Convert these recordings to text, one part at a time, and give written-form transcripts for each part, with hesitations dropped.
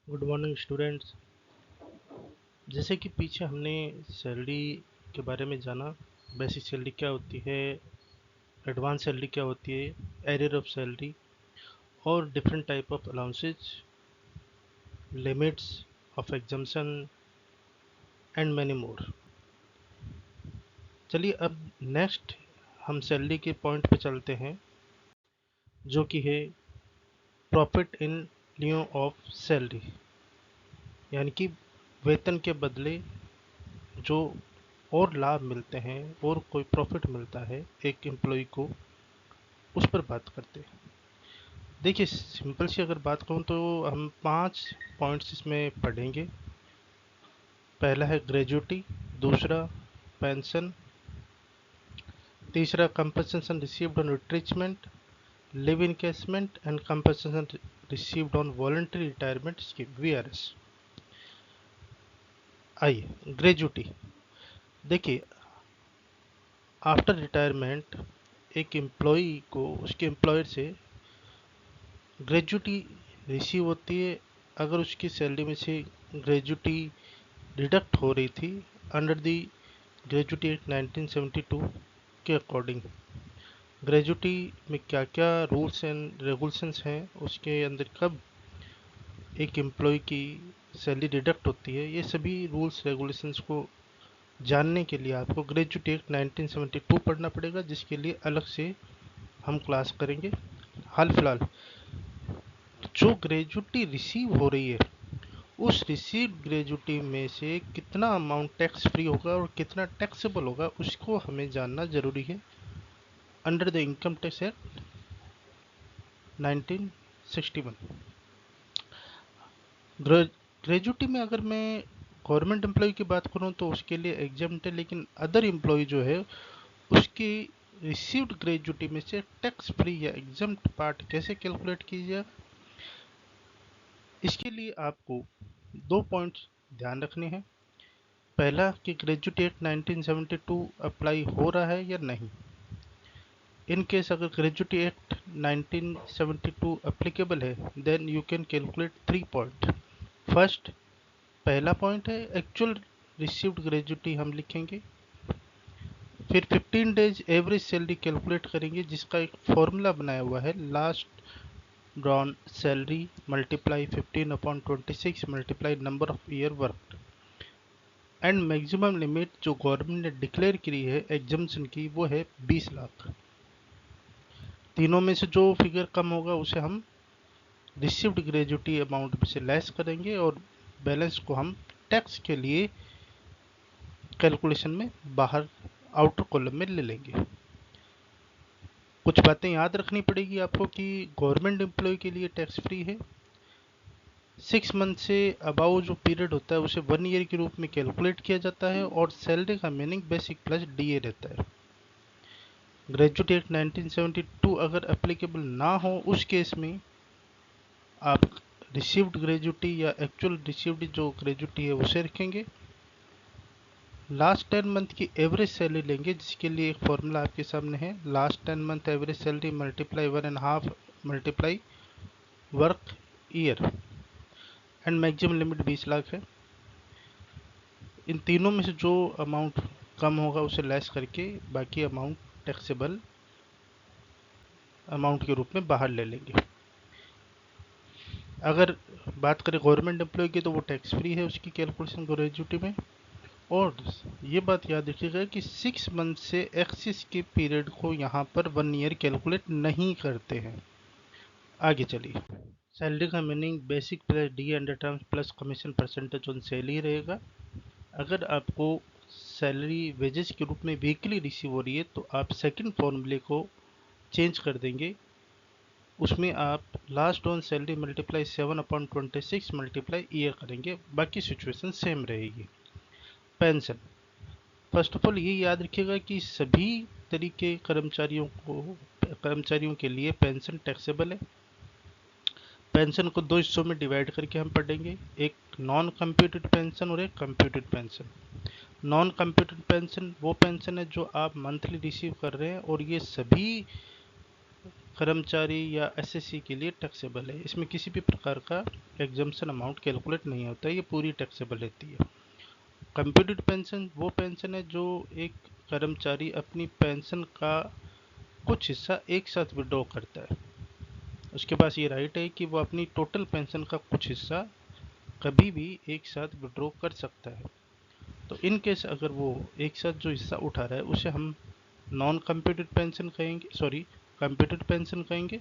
Good morning students. जैसे कि पीछे हमने सैलरी के बारे में जाना। बेसिक सैलरी क्या होती है, एडवांस सैलरी क्या होती है, एरियर ऑफ सैलरी और different type of allowances, limits of exemption and many more. चलिए अब नेक्स्ट हम सैलरी के पॉइंट पे चलते हैं, जो कि है प्रॉफिट इन लिeu ऑफ सैलरी, यानी कि वेतन के बदले जो और लाभ मिलते हैं और कोई प्रॉफिट मिलता है एक एम्प्लॉय को, उस पर बात करते हैं। देखिए सिंपल सी अगर बात कहूँ तो हम 5 पॉइंट्स इसमें पढ़ेंगे। पहला है ग्रेजुटी, दूसरा पेंशन, तीसरा compensation received on retrenchment, leave encashment and compensation received on voluntary retirement scheme VRS। आइए ग्रेजुटी देखिए, आफ्टर रिटायरमेंट एक एम्प्लॉय को उसके एम्प्लॉयर से ग्रेजुटी रिसीव होती है अगर उसकी सैलरी में से ग्रेजुटी डिडक्ट हो रही थी अंडर द ग्रेजुटी एक्ट 1972 के अकॉर्डिंग। ग्रेजुटी में क्या क्या रूल्स एंड रेगुलेशंस हैं, उसके अंदर कब एक एम्प्लॉय की सैलरी डिडक्ट होती है, ये सभी रूल्स रेगुलेशंस को जानने के लिए आपको ग्रेजुटी एक्ट 1972 पढ़ना पड़ेगा, जिसके लिए अलग से हम क्लास करेंगे। हाल फिलहाल जो ग्रेजुटी रिसीव हो रही है, उस रिसीव्ड ग्रेजुटी में से कितना अमाउंट टैक्स फ्री होगा और कितना टैक्सेबल होगा, उसको हमें जानना जरूरी है under the income tax act 1961। Gratuity में अगर मैं गवर्नमेंट एम्प्लॉय की बात करूं तो उसके लिए एग्जाम्प्ट है, लेकिन अदर एम्प्लॉय जो है उसकी रिसीव्ड ग्रेजुटी में से टैक्स फ्री या एग्जाम्प्ट पार्ट कैसे कैलकुलेट कीजिए, इसके लिए आपको 2 पॉइंट्स ध्यान रखने हैं। पहला कि ग्रेजुटी एक्ट 1972 अप्लाई हो रहा है या नहीं। इन केस अगर ग्रेजुटी एक्ट 1972 एप्लीकेबल है, then you can calculate 3 point. First, पहला पॉइंट है एक्चुअल रिसीव्ड ग्रेजुटी हम लिखेंगे, फिर 15 डेज एवरेज सैलरी कैलकुलेट करेंगे, जिसका एक फॉर्मूला बनाया हुआ है, last drawn salary multiply 15/26 multiply number of year work and maximum limit जो गवर्नमेंट ने डिक्लेयर की है एग्जाम्शन की, वो है 20 लाख। तीनों में से जो फिगर कम होगा उसे हम रिसीव्ड ग्रेजुटी अमाउंट में से लेस करेंगे और बैलेंस को हम टैक्स के लिए कैलकुलेशन में बाहर आउटर कॉलम में ले लेंगे। कुछ बातें याद रखनी पड़ेगी आपको कि गवर्नमेंट एम्प्लॉय के लिए टैक्स फ्री है। 6 मंथ से अबाउ जो पीरियड होता है उसे 1 ईयर के रूप में कैलकुलेट किया जाता है और सैलरी का मीनिंग बेसिक प्लस DA रहता है। ग्रेजुएट एक्ट 1972 अगर एप्लीकेबल ना हो उस केस में आप रिसीव्ड ग्रेजुटी या एक्चुअल रिसीव्ड जो ग्रेजुटी है उसे रखेंगे। लास्ट 10 मंथ की एवरेज सैलरी लेंगे, जिसके लिए एक फॉर्मूला आपके सामने है, last 10 month average salary multiply 1.5 multiply work year and maximum limit 20 lakh है। इन तीनों में से जो अमाउंट कम होगा उसे लेस करके बाकी अमाउंट टैक्सेबल अमाउंट के रूप में बाहर ले लेंगे। अगर बात करें गवर्नमेंट एम्प्लॉय की तो वो टैक्स फ्री है उसकी कैलकुलेशन ग्रेजुटी में। और ये बात याद रखिएगा कि 6 मंथ से एक्सिस के पीरियड को यहाँ पर 1 ईयर कैलकुलेट नहीं करते हैं। आगे चलिए, सैलरी का meaning basic plus D under terms plus commission percentage on sale ही रहेगा। अगर आपको सैलरी वेजेस के रूप में वीकली रिसीव हो रही है तो आप सेकंड फॉर्मूले को चेंज कर देंगे, उसमें आप last on salary multiply 7/26 multiply year करेंगे, बाकी सिचुएशन सेम रहेगी। पेंशन, फर्स्ट ऑफ ऑल ये याद रखिएगा कि सभी तरीके कर्मचारियों के लिए पेंशन टैक्सेबल है। पेंशन को 2 हिस्सों में डिवाइड करके हम पढ़ेंगे, एक नॉन कंप्यूटेड पेंशन और एक computed pension. Non computed pension वो पेंशन है जो आप मंथली रिसीव कर रहे हैं और ये सभी कर्मचारी या एसएससी के लिए टैक्सेबल है। इसमें किसी भी प्रकार का एग्जम्पशन अमाउंट कैलकुलेट नहीं होता, ये पूरी टैक्सेबल रहती है। कंप्यूटेड पेंशन वो पेंशन है जो एक कर्मचारी अपनी पेंशन का कुछ हिस्सा एक साथ विड्रॉ करता है। उसके पास ये राइट है कि वो अपनी टोटल पेंशन का कुछ हिस्सा कभी भी एक साथ विड्रॉ कर सकता है। तो इन केस अगर वो एक साथ जो हिस्सा उठा रहा है उसे हम नॉन कंप्यूटेड पेंशन कहेंगे, सॉरी कंप्यूटेड पेंशन कहेंगे।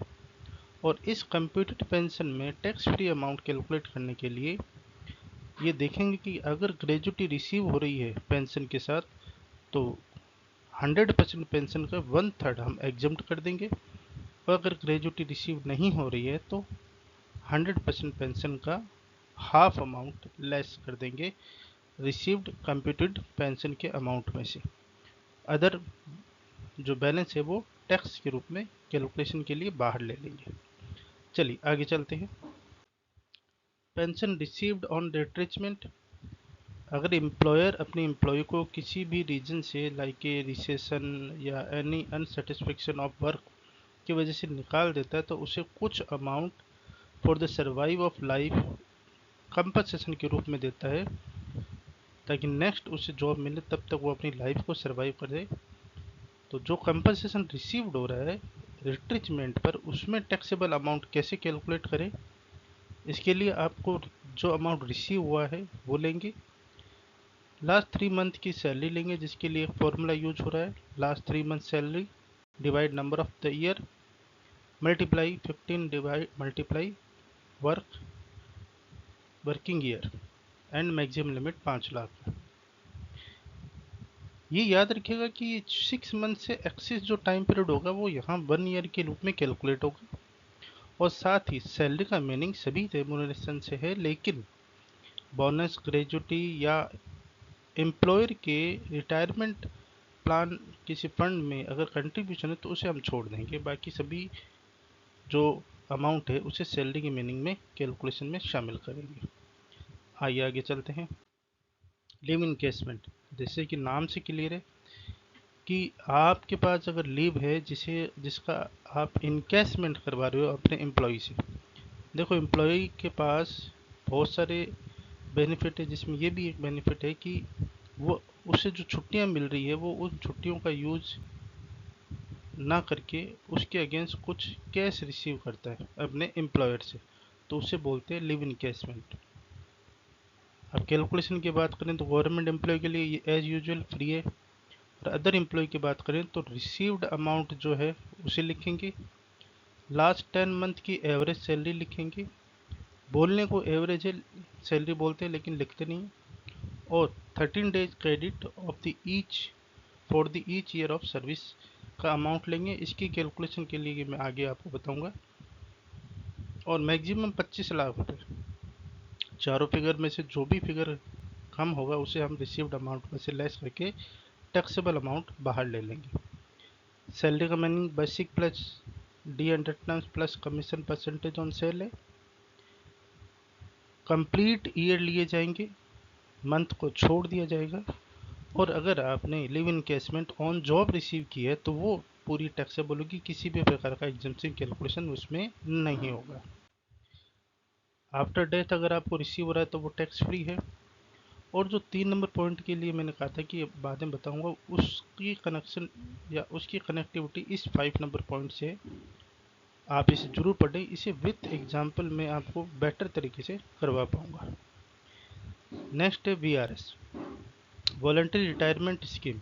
और इस कंप्यूटेड पेंशन में टैक्स फ्री अमाउंट कैलकुलेट करने के लिए ये देखेंगे कि अगर ग्रेजुटी रिसीव हो रही है पेंशन के साथ तो 100% पेंशन का 1/3 हम एग्जम्प्ट कर देंगे, और अगर ग्रेजुटी रिसीव नहीं हो रही है तो 100% पेंशन का हाफ अमाउंट लेस कर देंगे रिसीव्ड कंप्यूटेड पेंशन के अमाउंट में से। अदर जो बैलेंस है वो टैक्स के रूप में कैलकुलेशन के लिए बाहर ले लेंगे। चलिए आगे चलते हैं। पेंशन रिसीव्ड ऑन रिट्रेचमेंट, अगर एम्प्लॉयर अपने एम्प्लॉय को किसी भी रीजन से लाइक ए रिसेशन या एनी अनसेटिस्फेक्शन ऑफ वर्क की वजह से निकाल देता है तो उसे कुछ amount for the survive of life compensation के रूप में देता है, ताकि नेक्स्ट उसे जॉब मिले तब तक वो अपनी लाइफ को सर्वाइव करे। तो जो कंपनसेशन रिसीव्ड हो रहा है रिट्रीचमेंट पर, उसमें टैक्सेबल अमाउंट कैसे कैलकुलेट करें, इसके लिए आपको जो अमाउंट रिसीव हुआ है वो लेंगे, लास्ट 3 मंथ की सैलरी लेंगे जिसके लिए एक फॉर्मूला यूज हो रहा है, last 3 month salary divide number of the year multiply 15 divide multiply working year and maximum limit 5 lakh. ये याद रखिएगा कि 6 मंथ से एक्सिस जो टाइम पीरियड होगा वो यहाँ 1 ईयर के रूप में कैलकुलेट होगा। और साथ ही सैलरी का मीनिंग सभी रेम्युनरेशन से है, लेकिन बोनस ग्रेजुटी या एम्प्लॉयर के रिटायरमेंट प्लान किसी फंड में अगर कंट्रीब्यूशन है तो उसे हम छोड़ देंगे, बाकी सभी जो अमाउंट है उसे सैलरी की मीनिंग में कैलकुलेशन में शामिल करेंगे। आइए आगे चलते हैं। लीव इनकेसमेंट, जैसे कि नाम से क्लियर है कि आपके पास अगर लीव है जिसका आप इनकेसमेंट करवा रहे हो अपने एम्प्लॉय से। देखो एम्प्लॉय के पास बहुत सारे बेनिफिट है, जिसमें ये भी एक बेनिफिट है कि वो उसे जो छुट्टियां मिल रही है वो उन छुट्टियों का यूज ना करके उसके अगेंस्ट कुछ कैश रिसीव करता है अपने एम्प्लॉयर से, तो उसे बोलते हैं लिव इनकेसमेंट। अब कैलकुलेशन की बात करें तो गवर्नमेंट एम्प्लॉय के लिए ये एज यूजुअल फ्री है, और अदर एम्प्लॉय की बात करें तो रिसीव्ड अमाउंट जो है उसे लिखेंगे, लास्ट 10 मंथ की एवरेज सैलरी लिखेंगे, बोलने को एवरेज है सैलरी बोलते हैं लेकिन लिखते नहीं, और 13 days credit of the each for the each year of service का अमाउंट लेंगे। इसकी कैलकुलेशन के लिए मैं आगे आपको बताऊंगा। और मैक्सिमम 25 लाख रुपए, चारों फिगर में से जो भी फिगर कम होगा उसे हम रिसीव्ड अमाउंट में से लेस करके टैक्सेबल अमाउंट बाहर ले लेंगे। सैलरी का meaning basic plus D under terms plus commission percentage on cell है। कंप्लीट ईयर लिए जाएंगे, मंथ को छोड़ दिया जाएगा, और अगर आपने live encasement on job receive की है तो वो पूरी टैक्सेबल होगी, किसी भी प्रकार का एग्जम्पशन कैलकुलेशन उसमें नहीं होगा। आफ्टर डेथ अगर आपको रिसीव हो रहा है तो वो टैक्स फ्री है। और जो 3 नंबर पॉइंट के लिए मैंने कहा था कि बाद में बताऊंगा, उसकी कनेक्शन या उसकी कनेक्टिविटी इस 5 नंबर पॉइंट से, आप इसे जरूर पढ़ें, इसे विथ एग्जाम्पल मैं आपको बेटर तरीके से करवा पाऊंगा। नेक्स्ट है VRS, वॉलंटरी रिटायरमेंट स्कीम।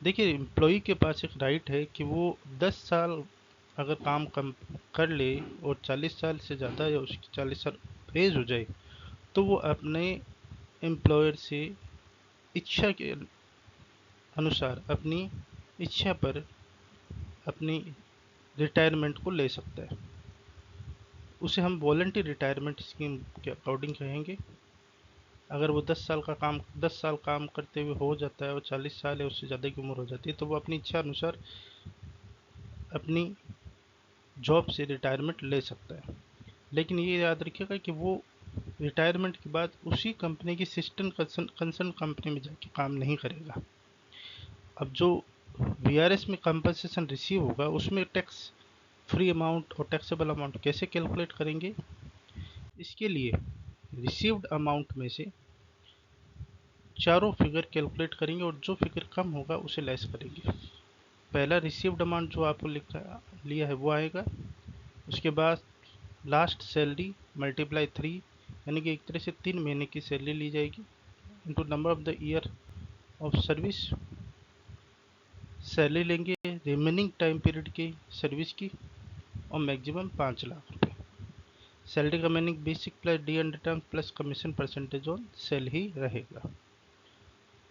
देखिए एम्प्लॉय के पास एक राइट है कि वो 10 साल अगर काम कम कर ले और 40 साल से ज़्यादा या उसकी 40 साल एज हो जाए तो वो अपने एम्प्लॉयर से इच्छा के अनुसार अपनी इच्छा पर अपनी रिटायरमेंट को ले सकता है। उसे हम वॉलंटरी रिटायरमेंट स्कीम के अकॉर्डिंग कहेंगे। अगर वो 10 साल काम करते हुए हो जाता है और 40 साल या उससे ज़्यादा की उम्र हो जाती है तो वो अपनी इच्छा अनुसार अपनी जॉब से रिटायरमेंट ले सकता है। लेकिन ये याद रखिएगा कि वो रिटायरमेंट के बाद उसी कंपनी की सिस्टम कंसर्न कंपनी में जाके काम नहीं करेगा। अब जो VRS में कंपनसेशन रिसीव होगा उसमें टैक्स फ्री अमाउंट और टैक्सेबल अमाउंट कैसे कैलकुलेट करेंगे? इसके लिए रिसीव्ड अमाउंट में से चारों फिगर कैलकुलेट करेंगे और जो फिगर कम होगा उसे लेस करेंगे। पहला रिसीव्ड अमाउंट जो आपको लिया है वो आएगा, उसके बाद लास्ट सैलरी मल्टीप्लाई 3, यानी कि एक तरह से 3 महीने की सैलरी ली जाएगी, into number of the year of service. Salary लेंगे रिमेनिंग टाइम पीरियड की सर्विस की और मैक्सिमम 5 लाख रुपए। सैलरी का meaning basic plus D and return plus commission percentage on sale ही रहेगा।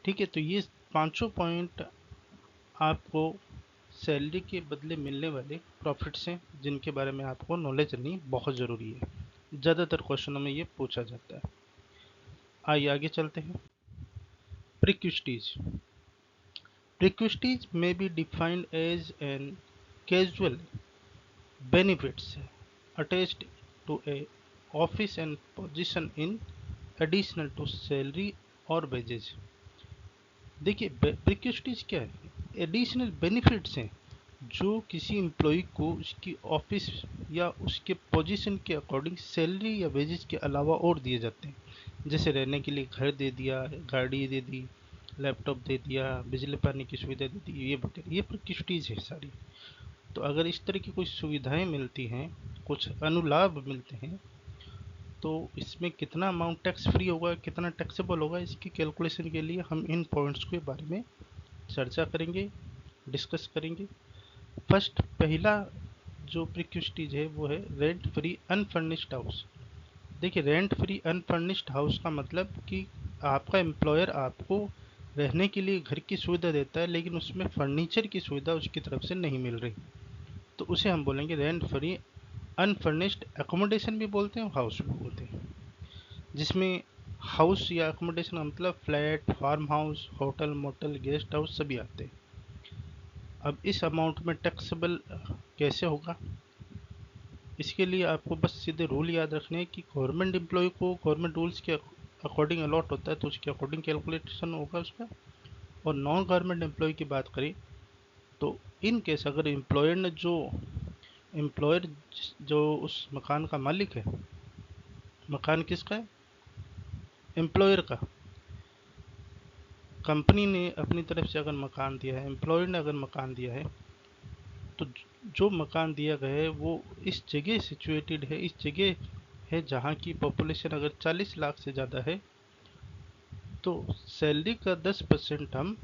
ठीक है, तो ये पांचों पॉइंट आपको सैलरी के बदले मिलने वाले प्रॉफिट्स हैं, जिनके बारे में आपको नॉलेज रखनी बहुत ज़रूरी है। ज़्यादातर क्वेश्चनों में ये पूछा जाता है। आइए आगे चलते हैं। प्रिक्विस्टीज। प्रिक्विस्टीज में be defined as an casual benefits attached to a office and position in additional to salary और wages। देखिए प्रिक्विस्टीज क्या है? एडिशनल बेनिफिट्स हैं जो किसी एम्प्लॉय को उसकी ऑफिस या उसके पोजीशन के अकॉर्डिंग सैलरी या वेजेस के अलावा और दिए जाते हैं। जैसे रहने के लिए घर दे दिया, गाड़ी दे दी, लैपटॉप दे दिया, बिजली पानी की सुविधा दे दी, ये वगैरह, ये प्रिक्विस्टीज है सारी। तो अगर इस तरह की कोई सुविधाएं मिलती हैं, कुछ अनुलाभ मिलते हैं, तो इसमें कितना अमाउंट टैक्स फ्री होगा, कितना टैक्सेबल होगा, इसकी कैलकुलेशन के लिए हम इन पॉइंट्स के बारे में चर्चा करेंगे, डिस्कस करेंगे। फर्स्ट, पहला जो प्रिक्विस्टीज है वो है रेंट फ्री अनफर्निश्ड हाउस। देखिए रेंट फ्री अनफर्निश्ड हाउस का मतलब कि आपका एम्प्लॉयर आपको रहने के लिए घर की सुविधा देता है, लेकिन उसमें फर्नीचर की सुविधा उसकी तरफ से नहीं मिल रही, तो उसे हम बोलेंगे रेंट फ्री अनफर्निश्ड एकोमोडेशन भी बोलते हैं, हाउस भी बोलते हैं। जिसमें हाउस या एकोमोडेशन का मतलब flat, farm house, hotel, motel, guest house सभी आते हैं। अब इस अमाउंट में टैक्सेबल कैसे होगा? इसके लिए आपको बस सीधे रूल याद रखने हैं कि गवर्नमेंट एम्प्लॉय को गवर्नमेंट रूल्स के अकॉर्डिंग अलॉट होता है, तो उसके अकॉर्डिंग कैलकुलेशन होगा उसका। और नॉन गवर्नमेंट एम्प्लॉय की बात करें तो इन केस अगर एम्प्लॉयर जो उस मकान का मालिक है, मकान किसका है? एम्प्लॉयर का। कंपनी ने अपनी तरफ से अगर मकान दिया है, एम्प्लॉयर ने अगर मकान दिया है, तो जो मकान दिया गया है वो इस जगह सिचुएटेड है, इस जगह है जहाँ की पॉपुलेशन अगर 40 लाख से ज़्यादा है, तो सैलरी का 10% हम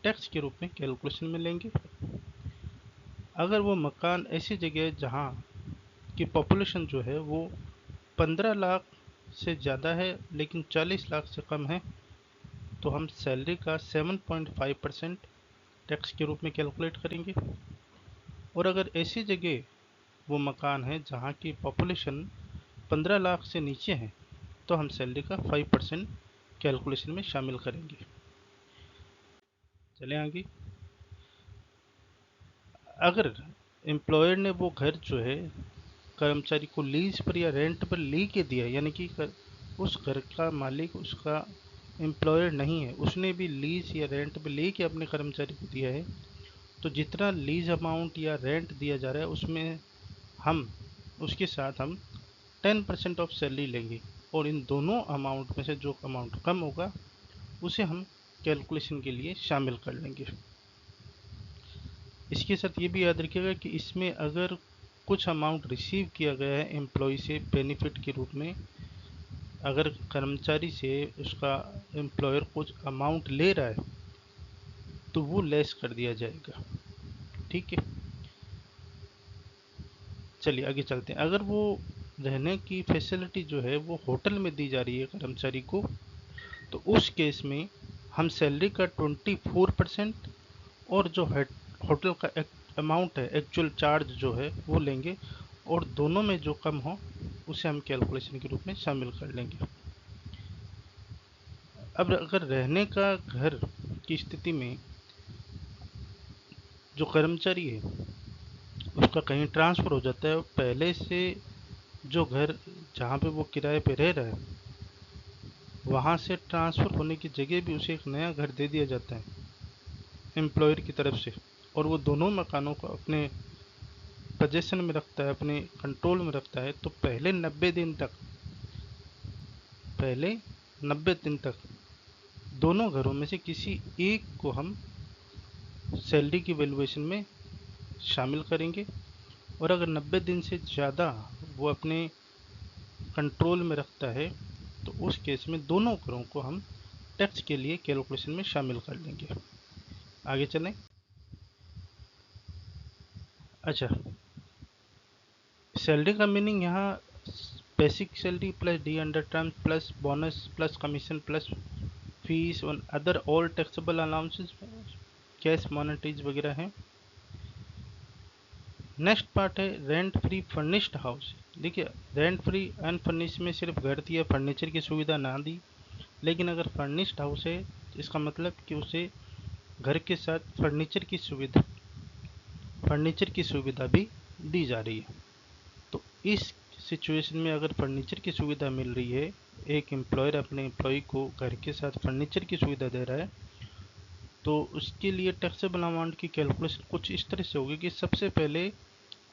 टैक्स के रूप में कैलकुलेशन में लेंगे। अगर वो मकान ऐसी जगह है जहाँ की पॉपुलेशन जो है वो 15 लाख से ज़्यादा है लेकिन 40 लाख से कम है, तो हम सैलरी का 7.5% टैक्स के रूप में कैलकुलेट करेंगे। और अगर ऐसी जगह वो मकान है जहाँ की पॉपुलेशन 15 लाख से नीचे है, तो हम सैलरी का 5% कैलकुलेशन में शामिल करेंगे। चलें आगे। अगर एम्प्लॉयर ने वो घर जो है कर्मचारी को लीज पर या रेंट पर ले के दिया, यानी कि उस घर का मालिक उसका एम्प्लॉयर नहीं है, उसने भी लीज या रेंट पर ले के अपने कर्मचारी को दिया है, तो जितना लीज अमाउंट या रेंट दिया जा रहा है उसमें हम उसके साथ हम 10% ऑफ सैलरी लेंगे, और इन दोनों अमाउंट में से जो अमाउंट कम होगा उसे हम कैलकुलेशन के लिए शामिल कर लेंगे। इसके साथ ये भी याद रखिएगा कि इसमें अगर कुछ अमाउंट रिसीव किया गया है एम्प्लॉय से बेनिफिट के रूप में, अगर कर्मचारी से उसका एम्प्लॉयर कुछ अमाउंट ले रहा है तो वो लेस कर दिया जाएगा। ठीक है, चलिए आगे चलते हैं। अगर वो रहने की फैसिलिटी जो है वो होटल में दी जा रही है कर्मचारी को, तो उस केस में हम सैलरी का 24% और जो होटल का अमाउंट है, एक्चुअल चार्ज जो है वो लेंगे, और दोनों में जो कम हो उसे हम कैलकुलेशन के रूप में शामिल कर लेंगे। अब अगर रहने का घर की स्थिति में जो कर्मचारी है उसका कहीं ट्रांसफ़र हो जाता है, और पहले से जो घर जहाँ पे वो किराए पे रह रहा है वहाँ से ट्रांसफ़र होने की जगह भी उसे एक नया घर दे दिया जाता है एम्प्लॉयर की तरफ से, और वो दोनों मकानों को अपने पोजीशन में रखता है, अपने कंट्रोल में रखता है, तो पहले 90 दिन तक दोनों घरों में से किसी एक को हम सैलरी की वैल्यूएशन में शामिल करेंगे। और अगर 90 दिन से ज़्यादा वो अपने कंट्रोल में रखता है तो उस केस में दोनों घरों को हम टैक्स के लिए कैलकुलेशन में शामिल कर लेंगे। आगे चलें। अच्छा, सैलरी का मीनिंग यहाँ basic salary plus D under terms plus bonus plus commission plus fees और other all taxable allowances, cash monetaries वगैरह हैं। नेक्स्ट पार्ट है रेंट फ्री फर्निश्ड हाउस। देखिए, रेंट फ्री अनफर्निश्ड में सिर्फ घर दिया, फर्नीचर की सुविधा ना दी, लेकिन अगर फर्निश्ड हाउस है तो इसका मतलब कि उसे घर के साथ फर्नीचर की सुविधा भी दी जा रही है। तो इस सिचुएशन में अगर फर्नीचर की सुविधा मिल रही है, एक एम्प्लॉयर अपने एम्प्लॉय को घर के साथ फर्नीचर की सुविधा दे रहा है, तो उसके लिए टैक्सेबल अमाउंट की कैलकुलेशन कुछ इस तरह से होगी कि सबसे पहले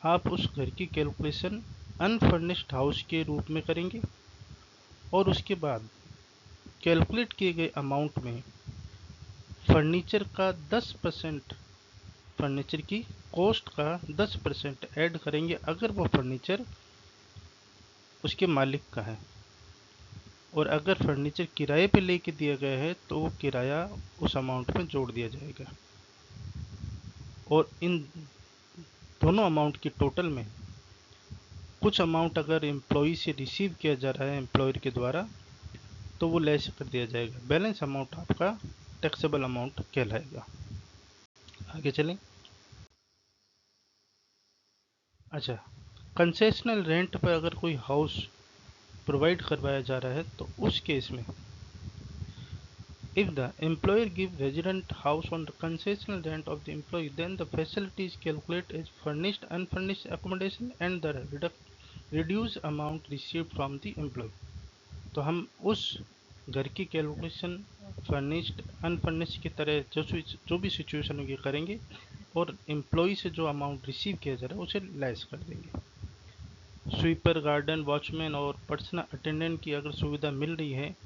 आप उस घर की कैलकुलेशन अनफर्निश्ड हाउस के रूप में करेंगे और उसके बाद कैलकुलेट किए गए अमाउंट में फर्नीचर का 10%, फर्नीचर की कॉस्ट का 10% ऐड करेंगे अगर वो फर्नीचर उसके मालिक का है, और अगर फर्नीचर किराए पे लेके दिया गया है तो वो किराया उस अमाउंट में जोड़ दिया जाएगा। और इन दोनों अमाउंट की टोटल में कुछ अमाउंट अगर एम्प्लॉई से रिसीव किया जा रहा है एम्प्लॉयर के द्वारा तो वो लेस कर दिया जाएगा। बैलेंस अमाउंट आपका टैक्सेबल अमाउंट कहलाएगा। आगे चलें। अच्छा, कंसेशनल रेंट पर अगर कोई हाउस प्रोवाइड करवाया जा रहा है तो उस केस में if the employer give resident house on the concessional rent of the employee, then the facility is calculated as furnished unfurnished accommodation and the reduced amount received from the employee। तो हम उस घर की calculation furnished unfurnished की तरह जो भी situation होगी करेंगे और एम्प्लॉई से जो अमाउंट रिसीव किया जा रहा है उसे लेस कर देंगे। स्वीपर, गार्डन, वॉचमैन और पर्सनल अटेंडेंट की अगर सुविधा मिल रही है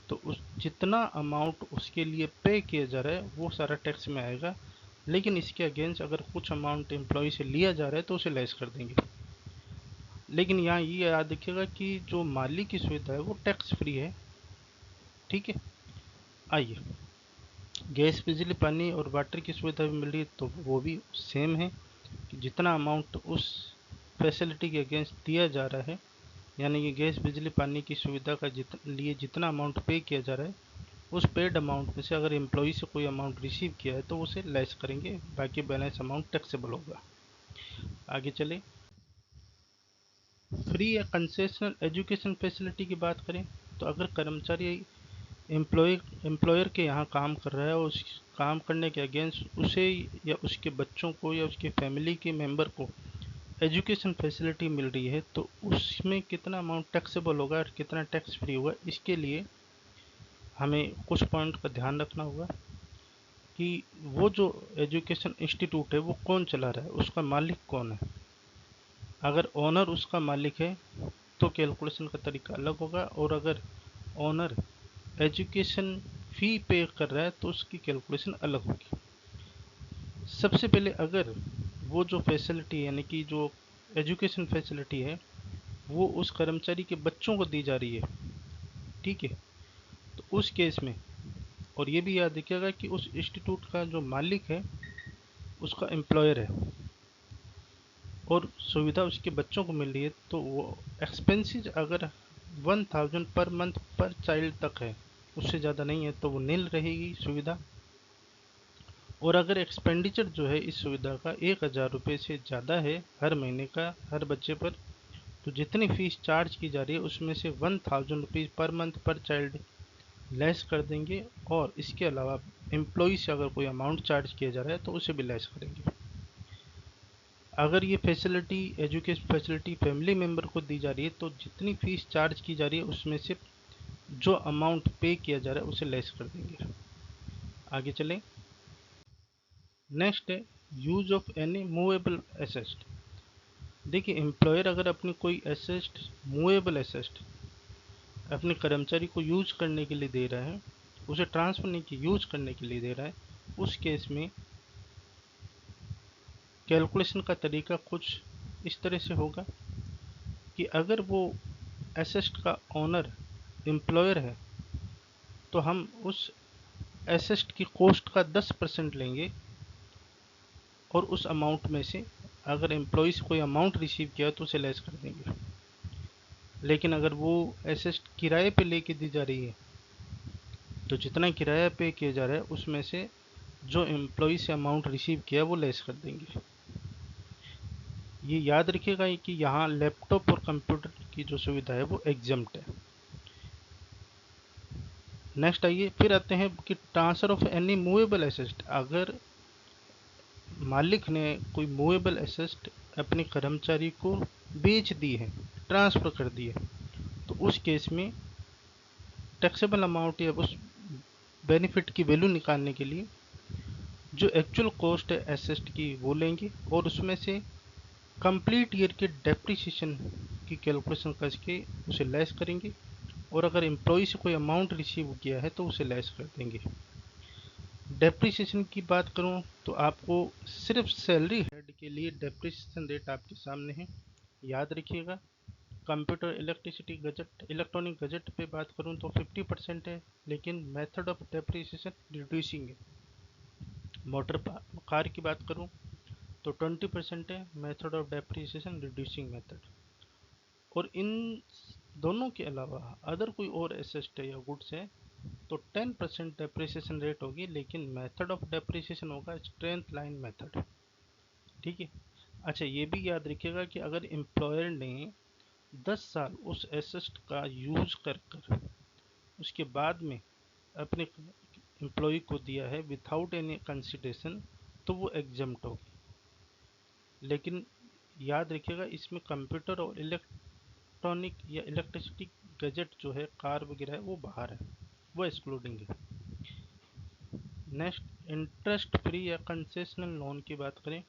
तो उस जितना अमाउंट उसके लिए पे किया जा रहा है वो सारा टैक्स में आएगा, लेकिन इसके अगेंस्ट अगर कुछ अमाउंट एम्प्लॉय से लिया जा रहा है तो उसे लेस कर देंगे। लेकिन यहाँ ये याद रखिएगा कि जो मालिक की सुविधा है वो टैक्स फ्री है। ठीक है। आइए, गैस, बिजली, पानी और वाटर की सुविधा भी मिल रही है तो वो भी सेम है कि जितना अमाउंट उस फैसिलिटी के अगेंस्ट दिया जा रहा है, यानी कि गैस, बिजली, पानी की सुविधा का लिए जितना अमाउंट पे किया जा रहा है उस पेड अमाउंट में से अगर एम्प्लॉई से कोई अमाउंट रिसीव किया है तो उसे लेस करेंगे, बाकी बैलेंस अमाउंट टैक्सेबल होगा। आगे चले। फ्री या कंसेशनल एजुकेशन फैसिलिटी की बात करें तो अगर कर्मचारी एम्प्लॉयर के यहाँ काम कर रहा है और उस काम करने के अगेंस्ट उसे या उसके बच्चों को या उसके फैमिली के मेंबर को एजुकेशन फैसिलिटी मिल रही है तो उसमें कितना अमाउंट टैक्सेबल होगा और कितना टैक्स फ्री होगा, इसके लिए हमें कुछ पॉइंट का ध्यान रखना होगा कि वो जो एजुकेशन इंस्टीट्यूट है वो कौन चला रहा है, उसका मालिक कौन है। अगर ओनर उसका मालिक है तो कैलकुलेशन का तरीका अलग होगा, और अगर ओनर एजुकेशन फ़ी पे कर रहा है तो उसकी कैलकुलेशन अलग होगी। सबसे पहले अगर वो जो फैसिलिटी यानी कि जो एजुकेशन फैसिलिटी है वो उस कर्मचारी के बच्चों को दी जा रही है, ठीक है, तो उस केस में, और ये भी याद रखिएगा कि उस इंस्टीट्यूट का जो मालिक है उसका एम्प्लॉयर है और सुविधा उसके बच्चों को मिल रही है, तो वो एक्सपेंसेस अगर 1000 पर मंथ पर चाइल्ड तक है, उससे ज़्यादा नहीं है, तो वो नील रहेगी सुविधा। और अगर एक्सपेंडिचर जो है इस सुविधा का 1000 रुपये से ज़्यादा है हर महीने का हर बच्चे पर, तो जितनी फ़ीस चार्ज की जा रही है उसमें से 1000 रुपीज़ पर मंथ पर चाइल्ड लेस कर देंगे, और इसके अलावा एम्प्लॉई से अगर कोई अमाउंट चार्ज किया जा रहा है तो उसे भी लेस करेंगे। अगर ये facility education facility family member को दी जा रही है तो जितनी फ़ीस चार्ज की जा रही है उसमें से जो अमाउंट पे किया जा रहा है उसे लेस कर देंगे। आगे चलें। नेक्स्ट है use of any movable asset. देखिए, एम्प्लॉयर अगर अपनी कोई एसेट, मूवेबल एसेट अपने कर्मचारी को यूज करने के लिए दे रहा है, उसे ट्रांसफर नहीं की यूज करने के लिए दे रहा है, उस केस में कैलकुलेशन का तरीका कुछ इस तरह से होगा कि अगर वो एसेट का ओनर एम्प्लॉयर है तो हम उस एसेट की कॉस्ट का 10% लेंगे और उस अमाउंट में से अगर एम्प्लॉय से कोई अमाउंट रिसीव किया तो उसे लेस कर देंगे। लेकिन अगर वो एसेट किराए पे लेके दी जा रही है तो जितना किराया पे किया जा रहा है उसमें से जो एम्प्लॉय से अमाउंट रिसीव किया वो लेस कर देंगे। ये याद रखिएगा कि यहाँ लैपटॉप और कंप्यूटर की जो सुविधा है वो एग्जम्प्ट है। नेक्स्ट आइए, फिर आते हैं कि transfer of any movable asset. अगर मालिक ने कोई मूवेबल एसेट अपने कर्मचारी को बेच दी है, ट्रांसफ़र कर दी है, तो उस केस में टैक्सेबल अमाउंट या उस बेनिफिट की वैल्यू निकालने के लिए जो एक्चुअल कॉस्ट है एसेट की वो लेंगे और उसमें से कंप्लीट ईयर के डेप्रिसिएशन की कैलकुलेशन करके उसे लेस करेंगे और अगर एम्प्लॉय से कोई अमाउंट रिसीव किया है तो उसे लेस कर देंगे। डेप्रिसिएशन की बात करूं तो आपको सिर्फ सैलरी हेड के लिए डेप्रिसिएशन रेट आपके सामने है, याद रखिएगा। Computer, electricity, gazette, electronic gazette पे बात करूं तो 50% है, लेकिन मेथड ऑफ डेप्रिसिएशन रिड्यूसिंग है। मोटर कार की बात करूं तो 20% है, method of depreciation reducing method. और इन दोनों के अलावा अदर कोई और एसेट है या गुड्स है तो 10% डेप्रिसिएशन रेट होगी, लेकिन मेथड ऑफ डेप्रिसिएशन होगा स्ट्रेंथ लाइन मेथड। ठीक है। अच्छा, ये भी याद रखिएगा कि अगर एम्प्लॉयर ने 10 साल उस एसेट का यूज कर कर उसके बाद में अपने एम्प्लॉय को दिया है विदाउट एनी कंसिडरेशन तो वो एग्जम्प्ट होगी। लेकिन याद रखिएगा इसमें कंप्यूटर और इलेक्ट्रॉनिक या इलेक्ट्रिसिटी गैजेट जो है, कार वगैरह है, वो बाहर है, वो एक्सक्लूडिंग है। नेक्स्ट, इंटरेस्ट फ्री या कंसेशनल लोन की बात करें।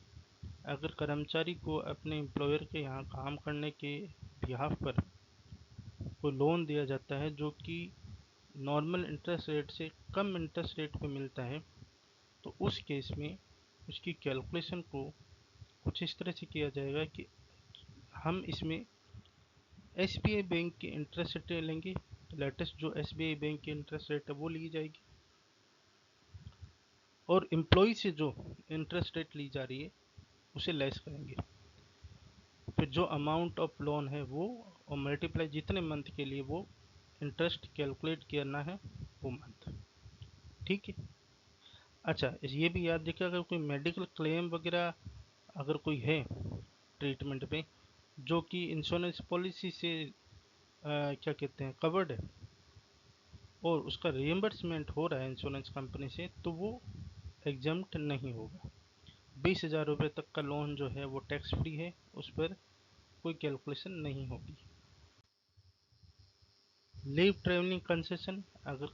अगर कर्मचारी को अपने एम्प्लॉयर के यहाँ काम करने के बिहाफ पर कोई लोन दिया जाता है जो कि नॉर्मल इंटरेस्ट रेट से कम इंटरेस्ट रेट पे मिलता है, तो उस केस में उसकी कैलकुलेशन को कुछ इस तरह से किया जाएगा कि हम इसमें एसबीआई बैंक की इंटरेस्ट रेट लेंगे। लेटेस्ट जो एसबीआई बैंक की इंटरेस्ट रेट है वो ली जाएगी और एम्प्लॉय से जो इंटरेस्ट रेट ली जा रही है उसे लेस करेंगे। फिर जो अमाउंट ऑफ लोन है वो और मल्टीप्लाई जितने मंथ के लिए वो इंटरेस्ट कैलकुलेट करना है वो मंथ। ठीक है। अच्छा, ये भी याद रखिए अगर कोई मेडिकल क्लेम वगैरह अगर कोई है ट्रीटमेंट पे जो कि इंश्योरेंस पॉलिसी से क्या कहते हैं कवर्ड है और उसका रिएम्बर्समेंट हो रहा है इंश्योरेंस कंपनी से, तो वो एग्जम्प्ट नहीं होगा। 20,000 रुपये तक का लोन जो है वो टैक्स फ्री है, उस पर कोई कैलकुलेशन नहीं होगी। लीव ट्रेवलिंग कंसेशन, अगर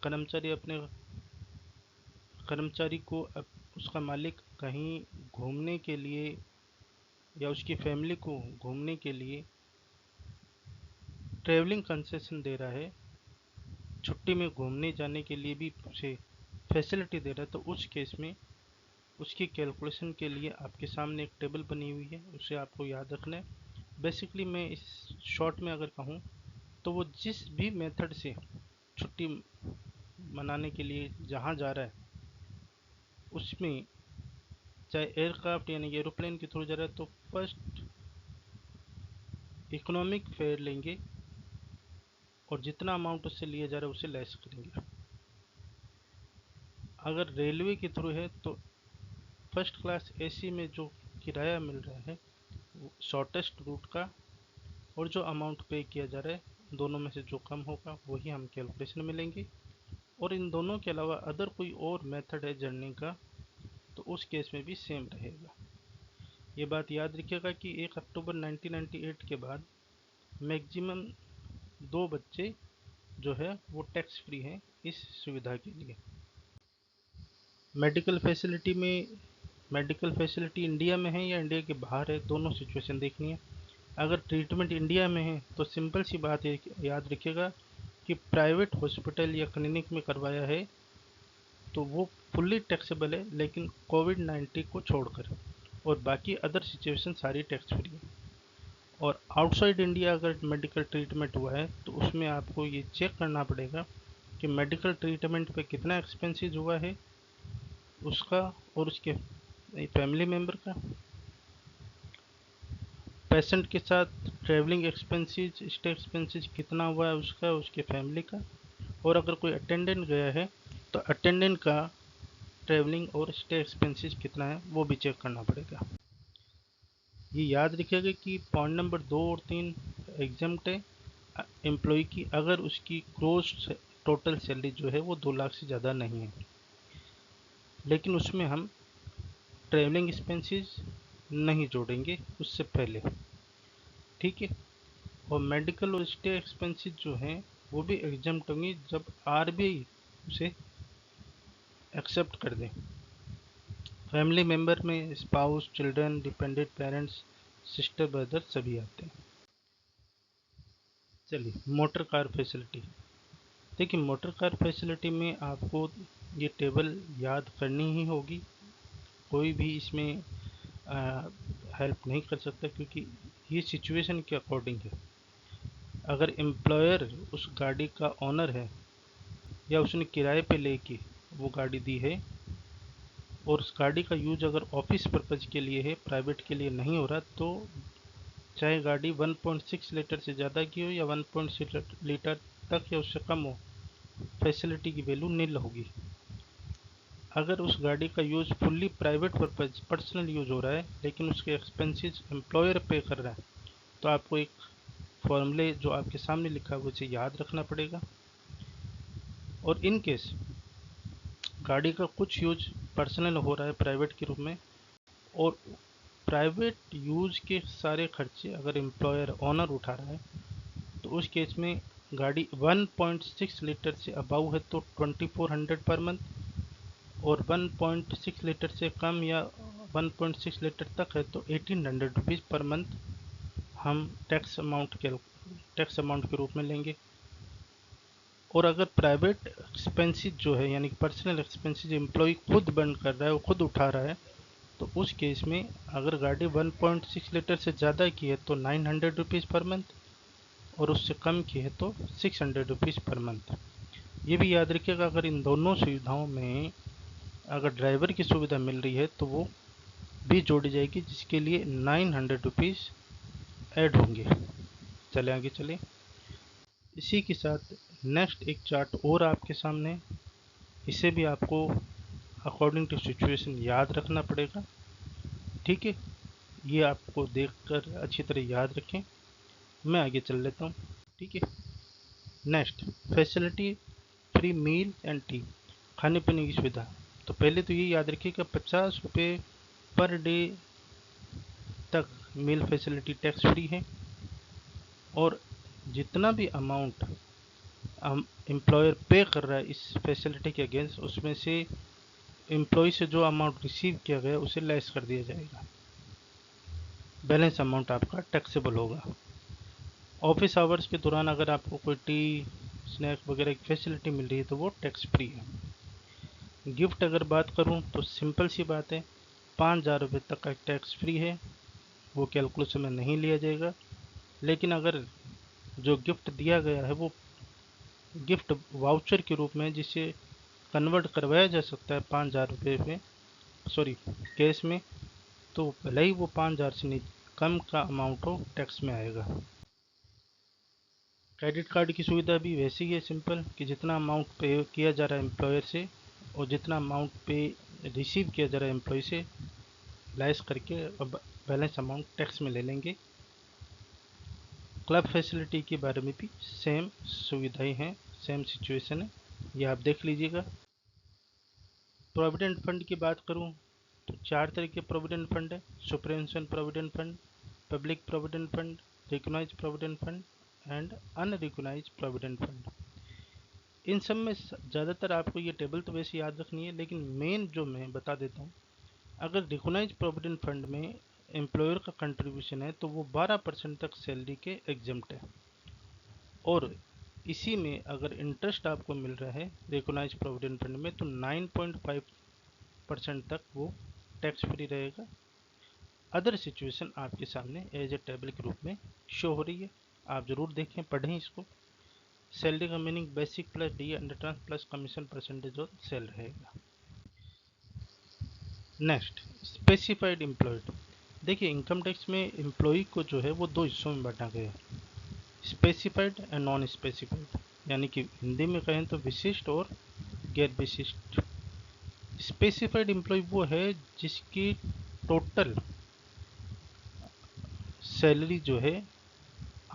कर्मचारी को उसका मालिक कहीं घूमने के लिए या उसकी फैमिली को घूमने के लिए ट्रैवलिंग कंसेशन दे रहा है, छुट्टी में घूमने जाने के लिए भी उसे फैसिलिटी दे रहा है, तो उस केस में उसकी कैलकुलेशन के लिए आपके सामने एक टेबल बनी हुई है, उसे आपको याद रखना है। बेसिकली मैं इस शॉर्ट में अगर कहूँ तो वो जिस भी मेथड से छुट्टी मनाने के लिए जहाँ जा रहा है उसमें चाहे एयरक्राफ्ट यानी कि एरोप्लेन के थ्रू जा रहा है तो फर्स्ट इकोनॉमिक फेयर लेंगे और जितना अमाउंट उससे लिया जा रहा है उसे लेस करेंगे। अगर रेलवे के थ्रू है तो फर्स्ट क्लास एसी में जो किराया मिल रहा है वो शॉर्टेस्ट रूट का और जो अमाउंट पे किया जा रहा है दोनों में से जो कम होगा वही हम कैलकुलेशन में लेंगे। और इन दोनों के अलावा अदर कोई और मेथड है जर्नी का तो उस केस में भी सेम रहेगा। ये बात याद रखिएगा कि 1 अक्टूबर 1998 के बाद मैक्सिमम 2 बच्चे जो है वो टैक्स फ्री हैं इस सुविधा के लिए। मेडिकल फैसिलिटी में, मेडिकल फैसिलिटी इंडिया में है या इंडिया के बाहर है, दोनों सिचुएशन देखनी है। अगर ट्रीटमेंट इंडिया में है तो सिंपल सी बात है, याद रखिएगा कि प्राइवेट हॉस्पिटल या क्लिनिक में करवाया है तो वो फुल्ली टैक्सेबल है, लेकिन कोविड-19 को छोड़कर, और बाकी अदर सिचुएशन सारी टैक्स फ्री है। और आउटसाइड इंडिया अगर मेडिकल ट्रीटमेंट हुआ है तो उसमें आपको ये चेक करना पड़ेगा कि मेडिकल ट्रीटमेंट पे कितना एक्सपेंसेस हुआ है उसका, और उसके फैमिली मेम्बर का, पेशेंट के साथ ट्रैवलिंग एक्सपेंसेस, स्टे एक्सपेंसेस कितना हुआ है उसका, उसके फैमिली का, और अगर कोई अटेंडेंट गया है तो अटेंडेंट का ट्रैवलिंग और स्टे एक्सपेंसेस कितना है वो भी चेक करना पड़ेगा। ये याद रखिएगा कि पॉइंट नंबर 2 और 3 एग्जाम्प्ट है एम्प्लॉय की, अगर उसकी ग्रोस टोटल सैलरी जो है वो 2 लाख से ज़्यादा नहीं है, लेकिन उसमें हम ट्रैवलिंग एक्सपेंसेस नहीं जोड़ेंगे उससे पहले, ठीक है। और मेडिकल और स्टे एक्सपेंसेस जो हैं वो भी एग्जाम्प्ट होंगे जब आरबीआई उसे एक्सेप्ट कर दें। फैमिली मेम्बर में spouse, children, dependent parents, sister, brother सभी आते हैं। चलिए, मोटर कार फैसिलिटी। देखिए, मोटर कार फैसिलिटी में आपको ये टेबल याद करनी ही होगी, कोई भी इसमें हेल्प नहीं कर सकता, क्योंकि ये सिचुएशन के अकॉर्डिंग है। अगर एम्प्लॉयर उस गाड़ी का ओनर है या उसने किराए पे लेके वो गाड़ी दी है और उस गाड़ी का यूज अगर ऑफिस पर्पज़ के लिए है, प्राइवेट के लिए नहीं हो रहा, तो चाहे गाड़ी 1.6 लीटर से ज़्यादा की हो या 1.6 लीटर तक या उससे कम हो, फैसिलिटी की वैल्यू नील होगी। अगर उस गाड़ी का use fully private purpose, personal use हो रहा है, लेकिन उसके एक्सपेंसेस एम्प्लॉयर पे कर रहा है, तो आपको एक फॉर्मूले जो आपके सामने लिखा हुआ उसे याद रखना पड़ेगा। और इन केस गाड़ी का कुछ यूज पर्सनल हो रहा है प्राइवेट के रूप में, और प्राइवेट यूज के सारे खर्चे अगर एम्प्लॉयर ओनर उठा रहा है, तो उस केस में गाड़ी 1.6 लीटर से अबाउ है तो 2400 पर मंथ, और 1.6 लीटर से कम या 1.6 लीटर तक है तो 1800 रुपीज़ पर मंथ हम टैक्स अमाउंट के रूप में लेंगे। और अगर प्राइवेट एक्सपेंसेस जो है यानी कि पर्सनल एक्सपेंसेस एम्प्लॉय खुद बंद कर रहा है, वो खुद उठा रहा है, तो उस केस में अगर गाड़ी 1.6 लीटर से ज़्यादा की है तो 900 रुपीज़ पर मंथ, और उससे कम की है तो 600 रुपीज़ पर मंथ। ये भी याद रखिएगा, अगर इन दोनों सुविधाओं में अगर ड्राइवर की सुविधा मिल रही है तो वो भी जोड़ी जाएगी, जिसके लिए 900 रुपीज़ ऐड होंगे। चले आगे चले। इसी के साथ नेक्स्ट एक चार्ट और आपके सामने, इसे भी आपको अकॉर्डिंग टू सिचुएशन याद रखना पड़ेगा, ठीक है। ये आपको देखकर अच्छी तरह याद रखें। मैं आगे चल लेता हूँ, ठीक है। Next, facility free meal and tea, खाने पीने की सुविधा। तो पहले तो ये याद रखिए कि 50 रुपये पर डे तक मील फैसिलिटी टैक्स फ्री है, और जितना भी अमाउंट एम्प्लॉयर पे कर रहा है इस फैसिलिटी के अगेंस्ट, उसमें से एम्प्लॉय से जो अमाउंट रिसीव किया गया उसे लेस कर दिया जाएगा, बैलेंस अमाउंट आपका टैक्सेबल होगा। ऑफिस आवर्स के दौरान अगर आपको कोई टी, स्नैक वगैरह की फैसिलिटी मिल रही है तो वो टैक्स फ्री है। गिफ्ट अगर बात करूं तो सिंपल सी बात है, 5,000 रुपये तक का टैक्स फ्री है, वो कैलकुलेशन में नहीं लिया जाएगा। लेकिन अगर जो गिफ्ट दिया गया है वो गिफ्ट वाउचर के रूप में, जिसे कन्वर्ट करवाया जा सकता है 5,000 रुपये में, सॉरी कैश में, तो भले ही वो 5,000 से कम का अमाउंट हो, टैक्स में आएगा। क्रेडिट कार्ड की सुविधा भी वैसी ही है, सिंपल, कि जितना अमाउंट पे किया जा रहा है एम्प्लॉयर से और जितना अमाउंट पे रिसीव किया जा रहा है एम्प्लॉय से, लेस करके अब बैलेंस अमाउंट टैक्स में ले लेंगे। क्लब फैसिलिटी के बारे में भी सेम सुविधाएं हैं, सेम सिचुएशन है, ये आप देख लीजिएगा। प्रोविडेंट फंड की बात करूं तो 4 तरह के प्रोविडेंट फंड है: superannuation provident fund, public provident fund, recognise provident fund and unrecognise provident fund. इन सब में ज़्यादातर आपको ये टेबल तो वैसे याद रखनी है, लेकिन मेन जो मैं बता देता हूँ, अगर रिकॉग्नाइज प्रोविडेंट फंड में एम्प्लॉयर का कंट्रीब्यूशन है तो वो 12% तक सैलरी के एग्जम्प्ट है। और इसी में अगर इंटरेस्ट आपको मिल रहा है रिकॉग्नाइज प्रोविडेंट फंड में तो 9.5% तक वो टैक्स फ्री रहेगा। अदर सिचुएशन आपके सामने एज ए टेबल के रूप में शो हो रही है, आप ज़रूर देखें, पढ़ें इसको। सैलरी का meaning basic plus D under trans plus commission percentage on sale रहेगा। Next specified employed. देखिए इनकम टैक्स में एम्प्लॉय को जो है वो दो हिस्सों में बांटा गया है, स्पेसिफाइड एंड नॉन स्पेसिफाइड, यानी कि हिंदी में कहें तो विशिष्ट और गैर विशिष्ट। स्पेसिफाइड एम्प्लॉय वो है जिसकी टोटल सैलरी जो है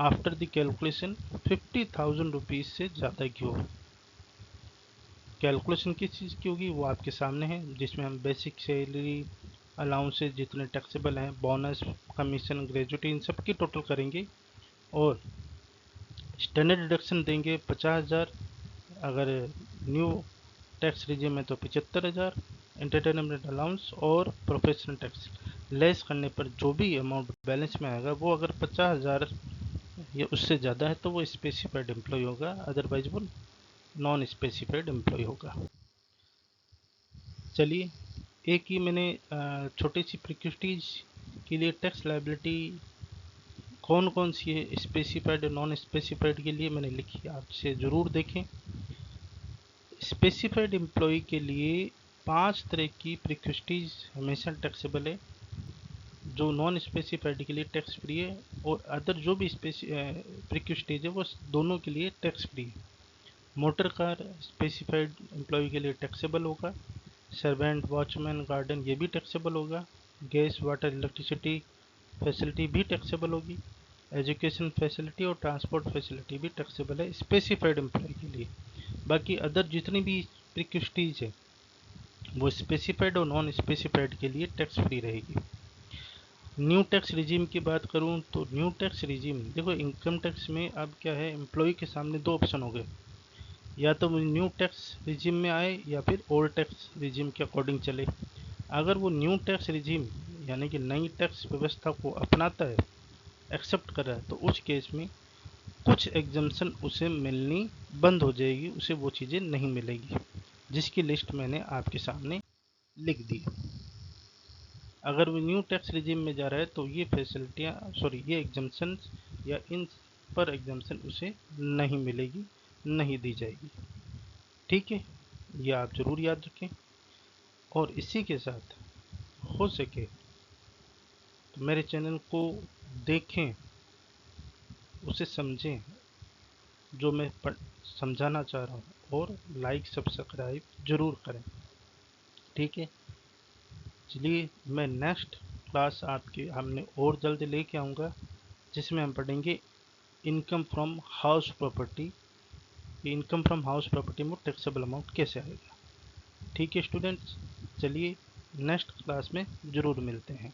आफ्टर द कैलकुलेशन 50,000 रुपीज़ से ज़्यादा की हो। कैलकुलेशन किस चीज़ की होगी वो आपके सामने है, जिसमें हम बेसिक सैलरी, अलाउंसेज जितने टैक्सेबल हैं, बोनस, कमीशन, ग्रेजुटी, इन सब की टोटल करेंगे और स्टैंडर्ड डिडक्शन देंगे 50,000, अगर न्यू टैक्स रिजिम है तो 75,000, एंटरटेनमेंट अलाउंस और प्रोफेशनल टैक्स लेस करने पर जो भी अमाउंट बैलेंस में आएगा वो अगर 50,000 या उससे ज़्यादा है तो वो स्पेसिफाइड एम्प्लॉय होगा, अदरवाइज वो नॉन स्पेसिफाइड एम्प्लॉय होगा। चलिए एक ही मैंने छोटी सी प्रिक्विटीज के लिए टैक्स लायबिलिटी कौन कौन सी है स्पेसिफाइड और नॉन स्पेसिफाइड के लिए मैंने लिखी, आपसे ज़रूर देखें। स्पेसिफाइड एम्प्लॉय के लिए 5 तरह की प्रिक्विटीज हमेशा टैक्सेबल है, जो नॉन स्पेसिफाइड के लिए टैक्स फ्री है, और अदर जो भी प्रिक्विटीज है वो दोनों के लिए टैक्स फ्री है। मोटर कार स्पेसिफाइड एम्प्लॉय के लिए टैक्सेबल होगा, सर्वेंट, वॉचमैन, गार्डन ये भी टैक्सेबल होगा, गैस, वाटर, इलेक्ट्रिसिटी फैसिलिटी भी टैक्सेबल होगी, एजुकेशन फैसिलिटी और ट्रांसपोर्ट फैसिलिटी भी टैक्सेबल है स्पेसिफाइड एम्प्लॉय के लिए। बाकी अदर जितनी भी प्रिक्विटीज है वो स्पेसिफाइड और नॉन स्पेसिफाइड के लिए टैक्स फ्री रहेगी। न्यू टैक्स रिजीम की बात करूं तो न्यू टैक्स रिजीम, देखो इनकम टैक्स में अब क्या है, एम्प्लॉय के सामने दो ऑप्शन हो गए, या तो वो न्यू टैक्स रिजीम में आए या फिर ओल्ड टैक्स रिजीम के अकॉर्डिंग चले। अगर वो न्यू टैक्स रिजीम यानी कि नई टैक्स व्यवस्था को अपनाता है, एक्सेप्ट कर रहा है, तो उस केस में कुछ एग्जम्पशन उसे मिलनी बंद हो जाएगी, उसे वो चीज़ें नहीं मिलेगी, जिसकी लिस्ट मैंने आपके सामने लिख दी। अगर वो न्यू टैक्स रिजीम में जा रहा है तो ये फैसिलिटियाँ ये एग्जम्पशन या इन पर एग्जम्पशन उसे नहीं मिलेगी, नहीं दी जाएगी। ठीक है, ये आप ज़रूर याद रखें। और इसी के साथ हो सके तो मेरे चैनल को देखें, उसे समझें जो मैं समझाना चाह रहा हूँ, और लाइक सब्सक्राइब ज़रूर करें। ठीक है, चलिए मैं नेक्स्ट क्लास आपके हमने और जल्द लेके आऊँगा, जिसमें हम पढ़ेंगे income from house property. Income from house property में टैक्सेबल अमाउंट कैसे आएगा। ठीक है स्टूडेंट्स, चलिए नेक्स्ट क्लास में ज़रूर मिलते हैं।